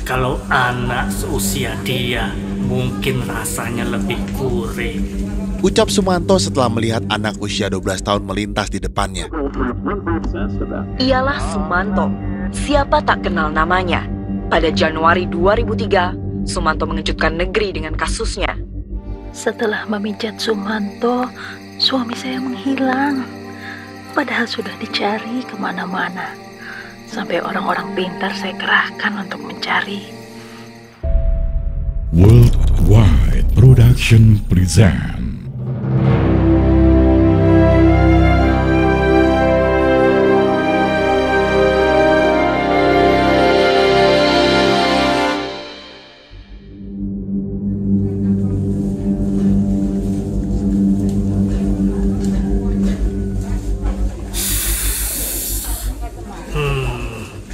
Kalau anak seusia dia, mungkin rasanya lebih gurih. Ucap Sumanto setelah melihat anak usia 12 tahun melintas di depannya. Ialah Sumanto. Siapa tak kenal namanya? Pada Januari 2003, Sumanto mengejutkan negeri dengan kasusnya. Setelah memijat Sumanto, suami saya menghilang. Padahal sudah dicari kemana-mana. Sampai orang-orang pintar saya kerahkan untuk mencari. Worldwide Production present.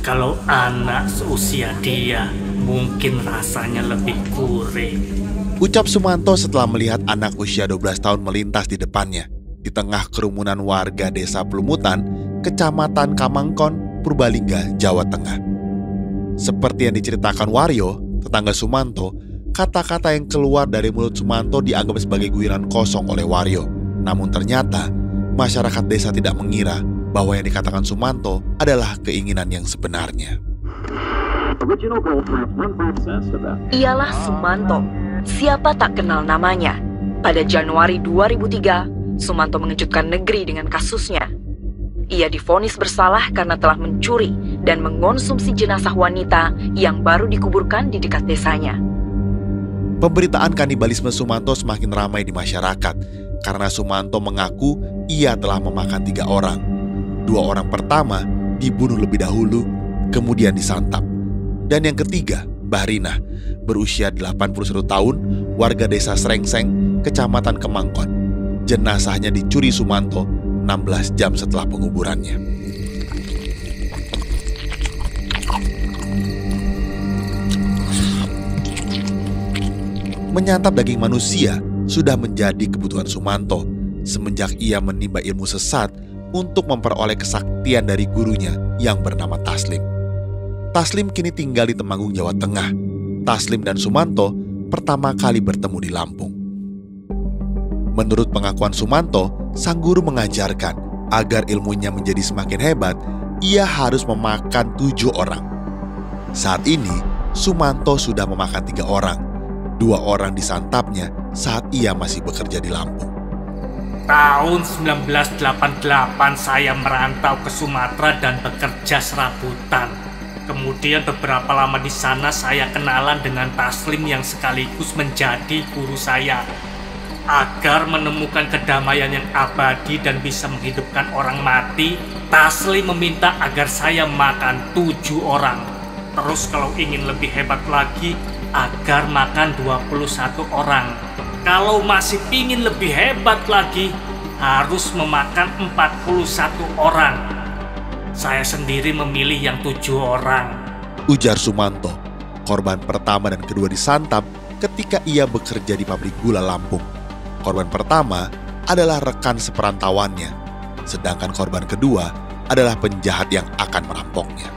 Kalau anak seusia dia, mungkin rasanya lebih gurih. Ucap Sumanto setelah melihat anak usia 12 tahun melintas di depannya, di tengah kerumunan warga desa Pelumutan, Kecamatan Kamangkon, Purbalingga, Jawa Tengah. Seperti yang diceritakan Wario, tetangga Sumanto, kata-kata yang keluar dari mulut Sumanto dianggap sebagai guyonan kosong oleh Wario. Namun ternyata, masyarakat desa tidak mengira bahwa yang dikatakan Sumanto adalah keinginan yang sebenarnya. Ialah Sumanto. Siapa tak kenal namanya? Pada Januari 2003, Sumanto mengejutkan negeri dengan kasusnya. Ia divonis bersalah karena telah mencuri dan mengonsumsi jenazah wanita yang baru dikuburkan di dekat desanya. Pemberitaan kanibalisme Sumanto semakin ramai di masyarakat karena Sumanto mengaku ia telah memakan 3 orang. 2 orang pertama dibunuh lebih dahulu, kemudian disantap. Dan yang ketiga, Mbah Rina, berusia 81 tahun, warga desa Srengseng, Kecamatan Kemangkon. Jenazahnya dicuri Sumanto 16 jam setelah penguburannya. Menyantap daging manusia sudah menjadi kebutuhan Sumanto semenjak ia menimba ilmu sesat untuk memperoleh kesaktian dari gurunya yang bernama Taslim. Taslim kini tinggal di Temanggung, Jawa Tengah. Taslim dan Sumanto pertama kali bertemu di Lampung. Menurut pengakuan Sumanto, sang guru mengajarkan agar ilmunya menjadi semakin hebat, ia harus memakan 7 orang. Saat ini, Sumanto sudah memakan 3 orang. 2 orang disantapnya saat ia masih bekerja di Lampung. Tahun 1988 saya merantau ke Sumatera dan bekerja serabutan. Kemudian beberapa lama di sana saya kenalan dengan Taslim yang sekaligus menjadi guru saya. Agar menemukan kedamaian yang abadi dan bisa menghidupkan orang mati, Taslim meminta agar saya makan 7 orang. Terus kalau ingin lebih hebat lagi, agar makan 21 orang. Kalau masih ingin lebih hebat lagi, harus memakan 41 orang. Saya sendiri memilih yang 7 orang. Ujar Sumanto, korban pertama dan kedua disantap ketika ia bekerja di pabrik gula Lampung. Korban pertama adalah rekan seperantauannya, sedangkan korban kedua adalah penjahat yang akan merampoknya.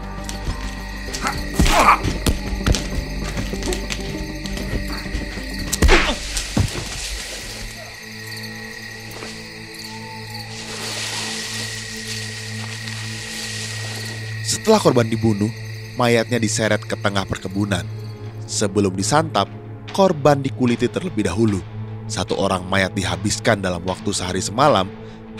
Setelah korban dibunuh, mayatnya diseret ke tengah perkebunan. Sebelum disantap, korban dikuliti terlebih dahulu. 1 orang mayat dihabiskan dalam waktu sehari semalam,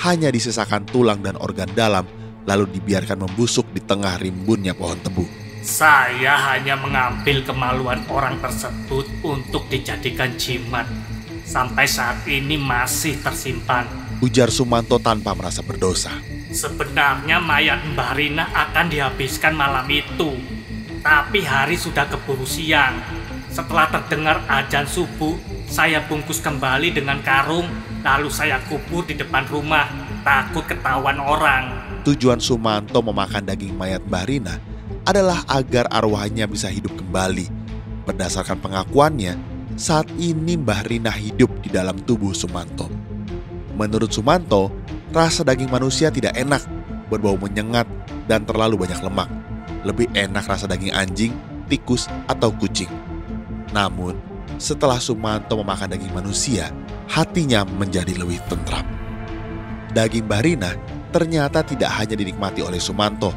hanya disisakan tulang dan organ dalam, lalu dibiarkan membusuk di tengah rimbunnya pohon tebu. Saya hanya mengambil kemaluan orang tersebut untuk dijadikan jimat. Sampai saat ini masih tersimpan. Ujar Sumanto tanpa merasa berdosa. Sebenarnya mayat Mbah Rina akan dihabiskan malam itu. Tapi hari sudah keburu siang. Setelah terdengar azan subuh, saya bungkus kembali dengan karung, lalu saya kubur di depan rumah, takut ketahuan orang. Tujuan Sumanto memakan daging mayat Mbah Rina adalah agar arwahnya bisa hidup kembali. Berdasarkan pengakuannya, saat ini Mbah Rina hidup di dalam tubuh Sumanto. Menurut Sumanto, rasa daging manusia tidak enak, berbau menyengat, dan terlalu banyak lemak. Lebih enak rasa daging anjing tikus, atau kucing. Namun, setelah Sumanto memakan daging manusia, hatinya menjadi lebih tentram. Daging Bahrina ternyata tidak hanya dinikmati oleh Sumanto.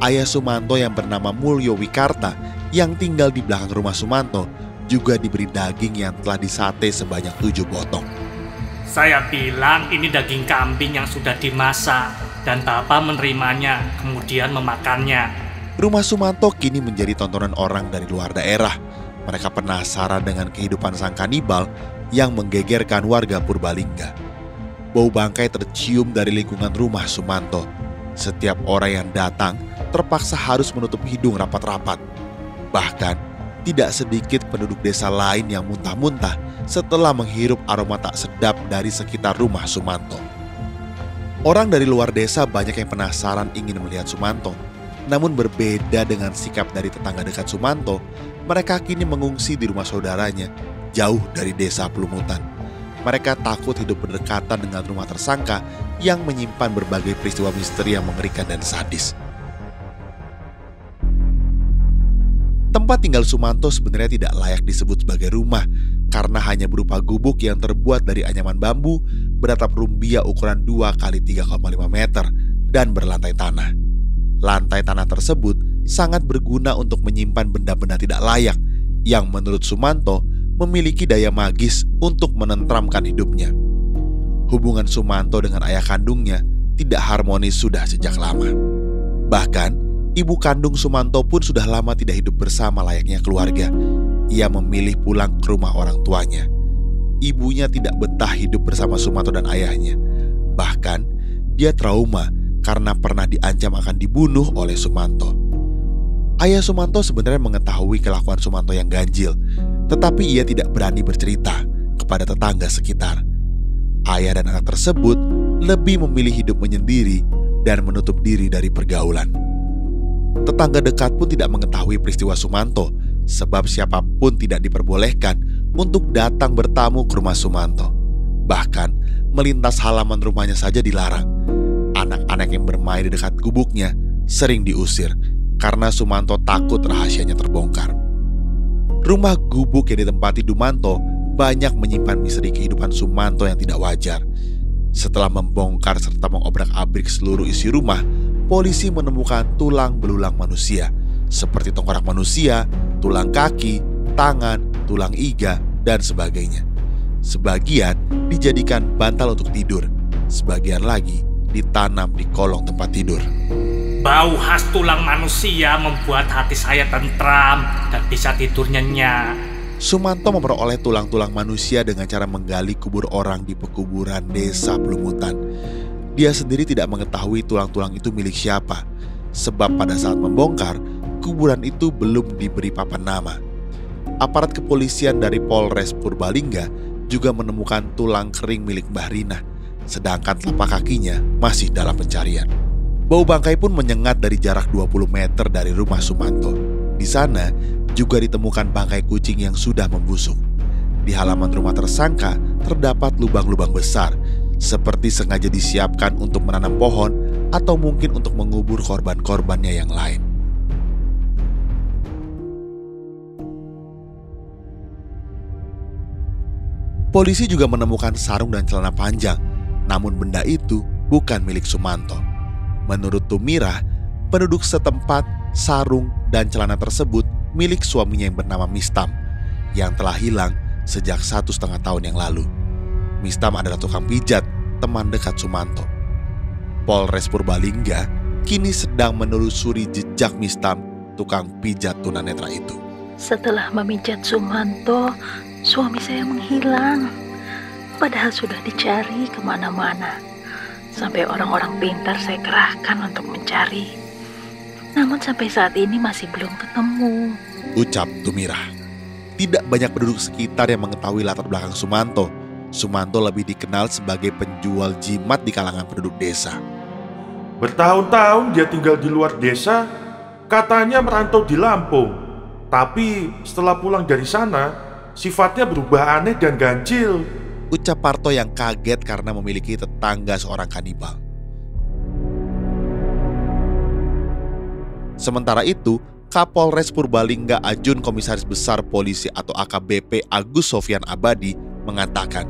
Ayah Sumanto yang bernama Mulyo Wikarta yang tinggal di belakang rumah Sumanto juga diberi daging yang telah disate sebanyak 7 potong. Saya bilang ini daging kambing yang sudah dimasak dan Bapak menerimanya kemudian memakannya. Rumah Sumanto kini menjadi tontonan orang dari luar daerah. Mereka penasaran dengan kehidupan sang kanibal yang menggegerkan warga Purbalingga. Bau bangkai tercium dari lingkungan rumah Sumanto. Setiap orang yang datang terpaksa harus menutup hidung rapat-rapat. Bahkan, tidak sedikit penduduk desa lain yang muntah-muntah setelah menghirup aroma tak sedap dari sekitar rumah Sumanto. Orang dari luar desa banyak yang penasaran ingin melihat Sumanto. Namun berbeda dengan sikap dari tetangga dekat Sumanto, mereka kini mengungsi di rumah saudaranya, jauh dari desa Pelumutan. Mereka takut hidup berdekatan dengan rumah tersangka yang menyimpan berbagai peristiwa misteri yang mengerikan dan sadis. Tempat tinggal Sumanto sebenarnya tidak layak disebut sebagai rumah karena hanya berupa gubuk yang terbuat dari anyaman bambu beratap rumbia ukuran 2 x 3,5 meter dan berlantai tanah. Lantai tanah tersebut sangat berguna untuk menyimpan benda-benda tidak layak yang menurut Sumanto memiliki daya magis untuk menenteramkan hidupnya. Hubungan Sumanto dengan ayah kandungnya tidak harmonis sudah sejak lama. Bahkan, ibu kandung Sumanto pun sudah lama tidak hidup bersama layaknya keluarga. Ia memilih pulang ke rumah orang tuanya. Ibunya tidak betah hidup bersama Sumanto dan ayahnya. Bahkan, dia trauma karena pernah diancam akan dibunuh oleh Sumanto. Ayah Sumanto sebenarnya mengetahui kelakuan Sumanto yang ganjil, tetapi ia tidak berani bercerita kepada tetangga sekitar. Ayah dan anak tersebut lebih memilih hidup menyendiri dan menutup diri dari pergaulan. Tetangga dekat pun tidak mengetahui peristiwa Sumanto, sebab siapapun tidak diperbolehkan untuk datang bertamu ke rumah Sumanto. Bahkan, melintas halaman rumahnya saja dilarang. Anak-anak yang bermain di dekat gubuknya sering diusir karena Sumanto takut rahasianya terbongkar. Rumah gubuk yang ditempati Dumanto banyak menyimpan misteri kehidupan Sumanto yang tidak wajar. Setelah membongkar serta mengobrak-abrik seluruh isi rumah, polisi menemukan tulang belulang manusia, seperti tengkorak manusia, tulang kaki, tangan, tulang iga, dan sebagainya. Sebagian dijadikan bantal untuk tidur, sebagian lagi ditanam di kolong tempat tidur. Bau khas tulang manusia membuat hati saya tentram dan bisa tidur nyenyak. Sumanto memperoleh tulang-tulang manusia dengan cara menggali kubur orang di pekuburan desa Pelumutan. Dia sendiri tidak mengetahui tulang-tulang itu milik siapa, sebab pada saat membongkar, kuburan itu belum diberi papan nama. Aparat kepolisian dari Polres Purbalingga juga menemukan tulang kering milik Bahrina, sedangkan telapak kakinya masih dalam pencarian. Bau bangkai pun menyengat dari jarak 20 meter dari rumah Sumanto. Di sana juga ditemukan bangkai kucing yang sudah membusuk. Di halaman rumah tersangka terdapat lubang-lubang besar, seperti sengaja disiapkan untuk menanam pohon atau mungkin untuk mengubur korban-korbannya yang lain. Polisi juga menemukan sarung dan celana panjang, namun benda itu bukan milik Sumanto. Menurut Tumirah, penduduk setempat, sarung dan celana tersebut milik suaminya yang bernama Mistam, yang telah hilang sejak 1,5 tahun yang lalu. Mistam adalah tukang pijat, teman dekat Sumanto. Polres Purbalingga kini sedang menelusuri jejak Mistam, tukang pijat tunanetra itu. Setelah memijat Sumanto, suami saya menghilang. Padahal sudah dicari kemana-mana. Sampai orang-orang pintar saya kerahkan untuk mencari. Namun sampai saat ini masih belum ketemu, ucap Tumirah. Tidak banyak penduduk sekitar yang mengetahui latar belakang Sumanto. Sumanto lebih dikenal sebagai penjual jimat di kalangan penduduk desa. Bertahun-tahun dia tinggal di luar desa, katanya merantau di Lampung. Tapi setelah pulang dari sana, sifatnya berubah aneh dan ganjil, ucap Parto yang kaget karena memiliki tetangga seorang kanibal. Sementara itu, Kapolres Purbalingga Ajun Komisaris Besar Polisi atau AKBP Agus Sofyan Abadi mengatakan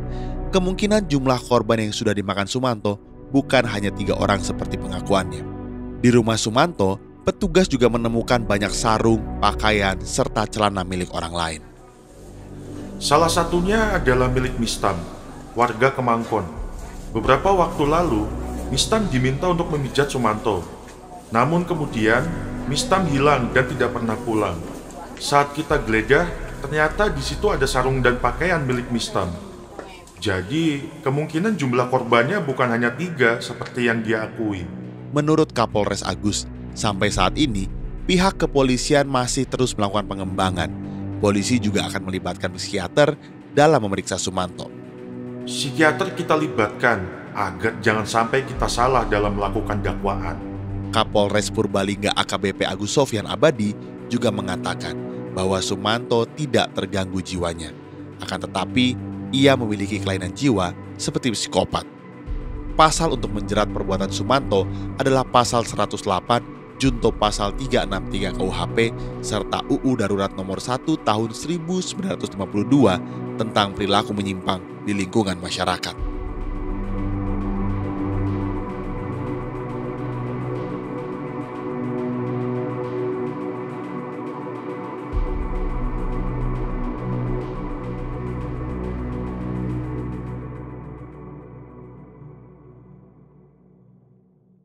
kemungkinan jumlah korban yang sudah dimakan Sumanto bukan hanya 3 orang seperti pengakuannya. Di rumah Sumanto, petugas juga menemukan banyak sarung, pakaian, serta celana milik orang lain. Salah satunya adalah milik Mistam, warga Kemangkon. Beberapa waktu lalu, Mistam diminta untuk memijat Sumanto. Namun kemudian, Mistam hilang dan tidak pernah pulang. Saat kita geledah, ternyata di situ ada sarung dan pakaian milik Mistam. Jadi, kemungkinan jumlah korbannya bukan hanya 3 seperti yang dia akui. Menurut Kapolres Agus, sampai saat ini, pihak kepolisian masih terus melakukan pengembangan. Polisi juga akan melibatkan psikiater dalam memeriksa Sumanto. Psikiater kita libatkan agar jangan sampai kita salah dalam melakukan dakwaan. Kapolres Purbalingga AKBP Agus Sofyan Abadi juga mengatakan bahwa Sumanto tidak terganggu jiwanya. Akan tetapi, ia memiliki kelainan jiwa seperti psikopat. Pasal untuk menjerat perbuatan Sumanto adalah pasal 108 junto pasal 363 KUHP serta UU Darurat Nomor 1 Tahun 1952 tentang perilaku menyimpang di lingkungan masyarakat.